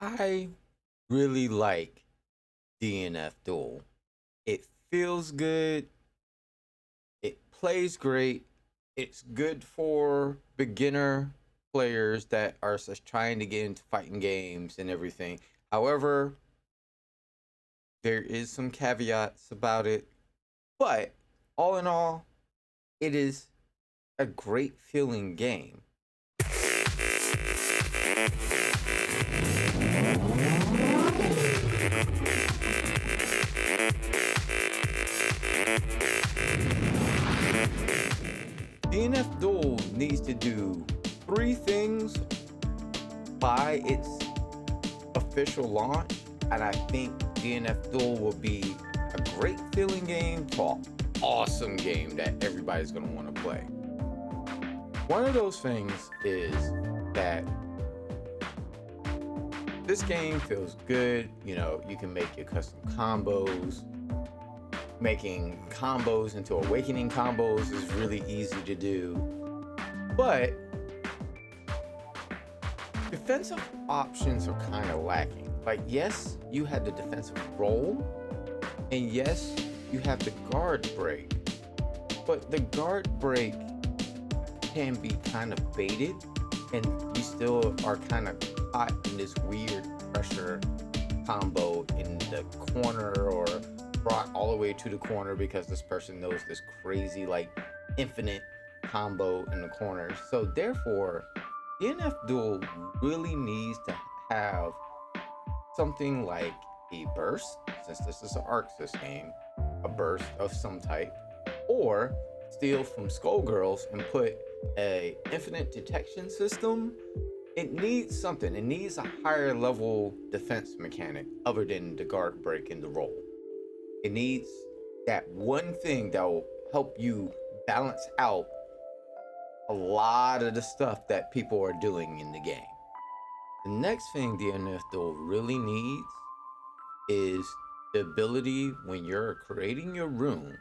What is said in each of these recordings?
I really like DNF Duel. It feels good. It plays great. It's good for beginner players that are just trying to get into fighting games and everything. However, there is some caveats about it, but all in all, it is a great feeling game. DNF Duel needs to do three things by its official launch, and I think DNF Duel will be a great feeling game to an awesome game that everybody's going to want to play. One of those things is that this game feels good. You know, you can make your custom combos. Making combos into awakening combos is really easy to do. But defensive options are kind of lacking. Like, yes, you have the defensive roll, and yes, you have the guard break. But the guard break can be kind of baited, and you still are kind of caught in this weird pressure combo in the corner, or brought all the way to the corner because this person knows this crazy, like, infinite combo in the corner. So therefore, DNF Duel really needs to have something like a burst, since this is an Arxis game, a burst of some type, or steal from Skullgirls and put a infinite detection system. It needs something. It needs a higher level defense mechanic other than the guard break and the roll. It needs that one thing that will help you balance out a lot of the stuff that people are doing in the game. The next thing DNF Duel really needs is the ability, when you're creating your room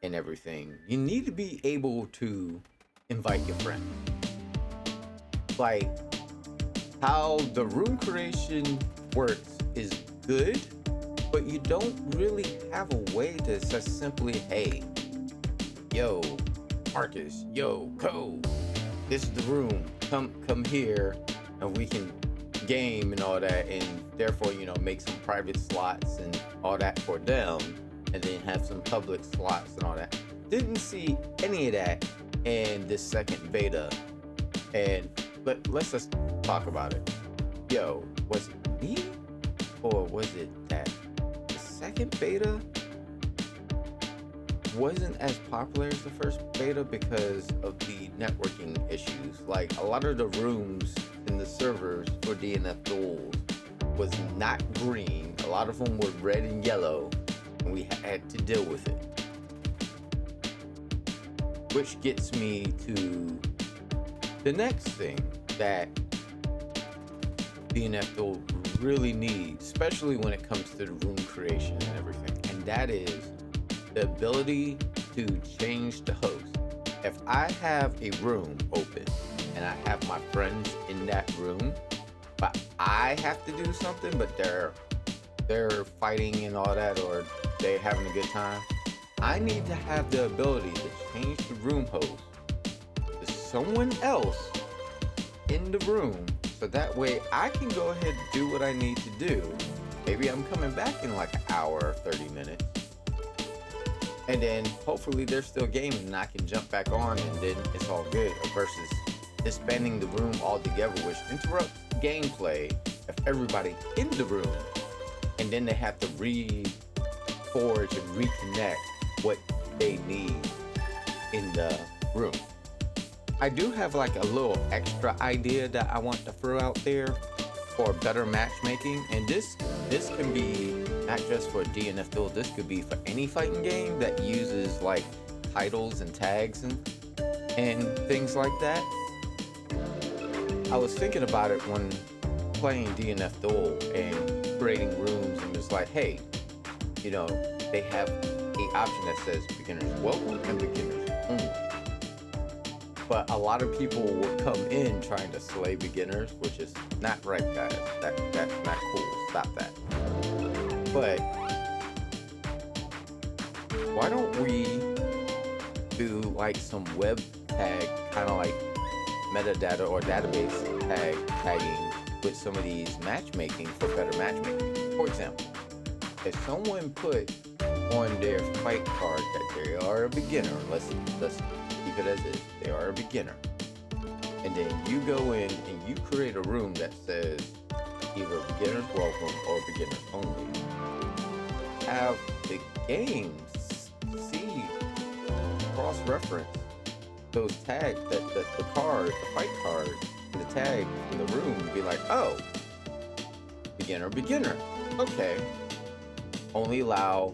and everything, you need to be able to invite your friend. Like, how the room creation works is good, but you don't really have a way to just simply, hey, yo, Marcus, yo, Cole, this is the room. Come here, and we can game and all that, and therefore, you know, make some private slots and all that for them, and then have some public slots and all that. Didn't see any of that in this second beta, and let's just talk about it. Yo, was it me, or was it that second beta wasn't as popular as the first beta because of the networking issues? Like, a lot of the rooms in the servers for DNF Duel was not green. A lot of them were red and yellow, and we had to deal with it. Which gets me to the next thing that DNF Duel really needs, especially when it comes to the room creation and everything, and that is the ability to change the host. If I have a room open and I have my friends in that room, but I have to do something, but they're fighting and all that, or they're having a good time, I need to have the ability to change the room host to someone else in the room, so that way I can go ahead and do what I need to do. Maybe I'm coming back in like an hour or 30 minutes. And then hopefully they're still gaming and I can jump back on, and then it's all good. Versus disbanding the room altogether, which interrupts gameplay of everybody in the room. And then they have to reforge and reconnect what they need in the room. I do have like a little extra idea that I want to throw out there for better matchmaking, and this can be not just for DNF Duel. This could be for any fighting game that uses like titles and tags and things like that. I was thinking about it when playing DNF Duel and creating rooms, and it's like, hey, you know, they have an option that says beginners welcome and beginners only. But a lot of people will come in trying to slay beginners, which is not right, guys. That stop that. But why don't we do like some web tag, kind of like metadata or database tagging with some of these matchmaking for better matchmaking? For example, if someone put on their fight card that they are a beginner, let's keep it as is, they are a beginner, and then you go in and you create a room that says either beginners welcome or beginners only, have the games see, cross-reference those tags, the card, the fight card, and the tag in the room, and be like, oh, beginner, okay, only allow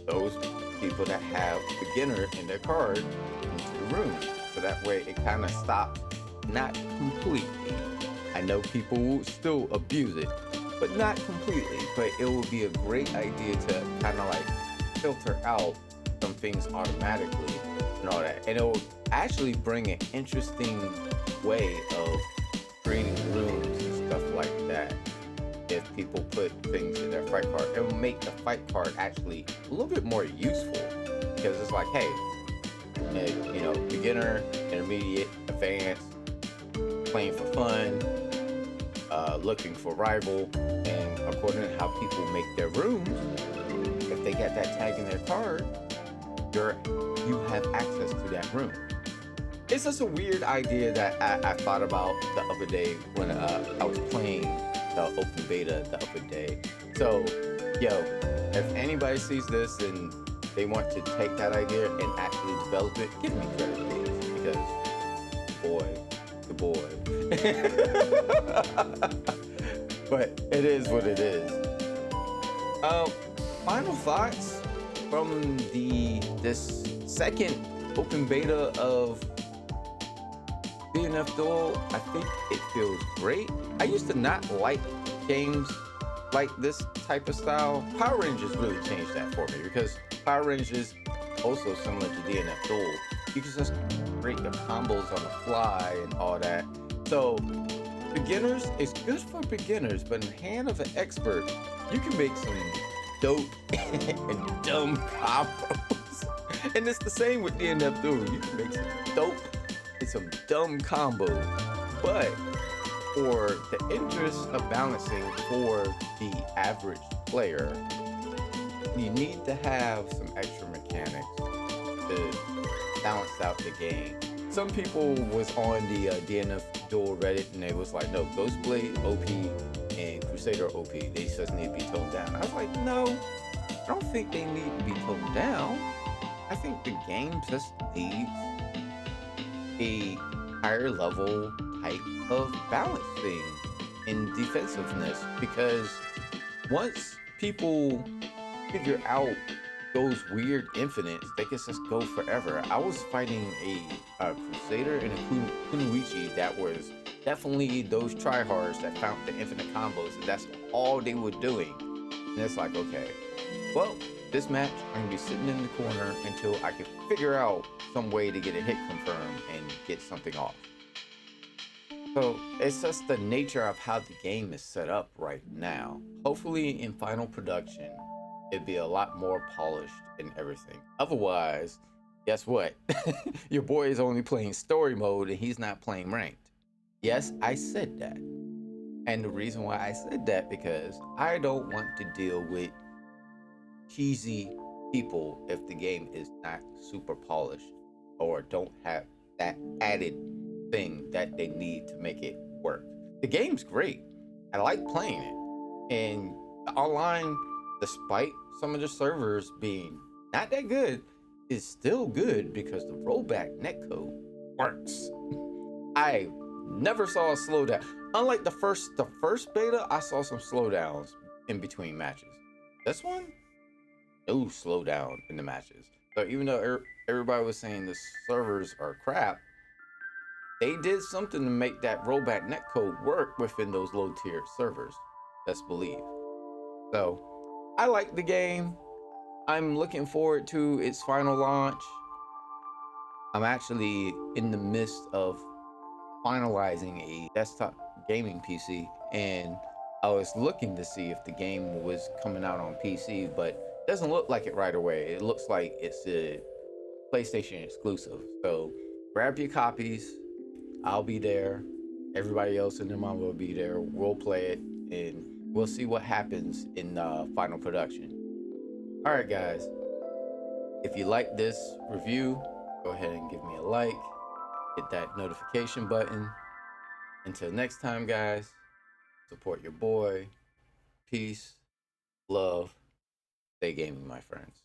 those people that have beginner in their card into the room. So that way it kind of stops, not completely. I know people will still abuse it, but not completely. But it would be a great idea to kind of like filter out some things automatically and all that. And it will actually bring an interesting way of creating rooms and stuff like that. If people put things in their fight card, it will make the fight card actually a little bit more useful, because it's like, hey, you know, beginner, intermediate, advanced, playing for fun, looking for rival, and according to how people make their rooms, if they get that tag in their card, you have access to that room. It's just a weird idea that I thought about the other day when I was playing the open beta the other day. So, yo, if anybody sees this and they want to take that idea and actually develop it, give me credit, please, because the boy. But it is what it is. Final thoughts from this second open beta of DNF Duel. I think it feels great. I used to not like games like this type of style. Power Rangers really changed that for me, because Power Rangers, also similar to DNF Duel, you can just create your combos on the fly and all that. So beginners, it's good for beginners, but in the hand of an expert, you can make some dope and dumb combos. And it's the same with DNF Duel. You can make some dope and some dumb combos. But for the interest of balancing for the average player, you need to have some extra mechanics to balance out the game. Some people was on the DNF Duel Reddit, and they was like, no, Ghostblade OP and Crusader OP, they just need to be toned down. I was like, no, I don't think they need to be toned down. I think the game just needs a higher level type of balancing in defensiveness, because once people figure out those weird infinites, they can just go forever. I was fighting a Crusader and a Kunoichi that was definitely those tryhards that found the infinite combos, and that's all they were doing. And it's like, okay, well, this match, I'm gonna be sitting in the corner until I can figure out some way to get a hit confirmed and get something off. So it's just the nature of how the game is set up right now. Hopefully in final production, it'd be a lot more polished and everything. Otherwise, guess what? Your boy is only playing story mode and he's not playing ranked. Yes, I said that. And the reason why I said that, because I don't want to deal with cheesy people if the game is not super polished or don't have that added thing that they need to make it work. The game's great. I like playing it. And the online, despite some of the servers being not that good, is still good because the rollback netcode works. I never saw a slowdown. Unlike the first beta, I saw some slowdowns in between matches. This one, no slowdown in the matches. So even though everybody was saying the servers are crap, they did something to make that rollback netcode work within those low tier servers. Let's believe. So I like the game. I'm looking forward to its final launch. I'm actually in the midst of finalizing a desktop gaming PC, and I was looking to see if the game was coming out on PC, but it doesn't look like it right away. It looks like it's a PlayStation exclusive. So grab your copies. I'll be there. Everybody else in the mom will be there. We'll play it, and we'll see what happens in final production. All right, guys. If you like this review, go ahead and give me a like. Hit that notification button. Until next time, guys, support your boy. Peace, love, stay gaming, my friends.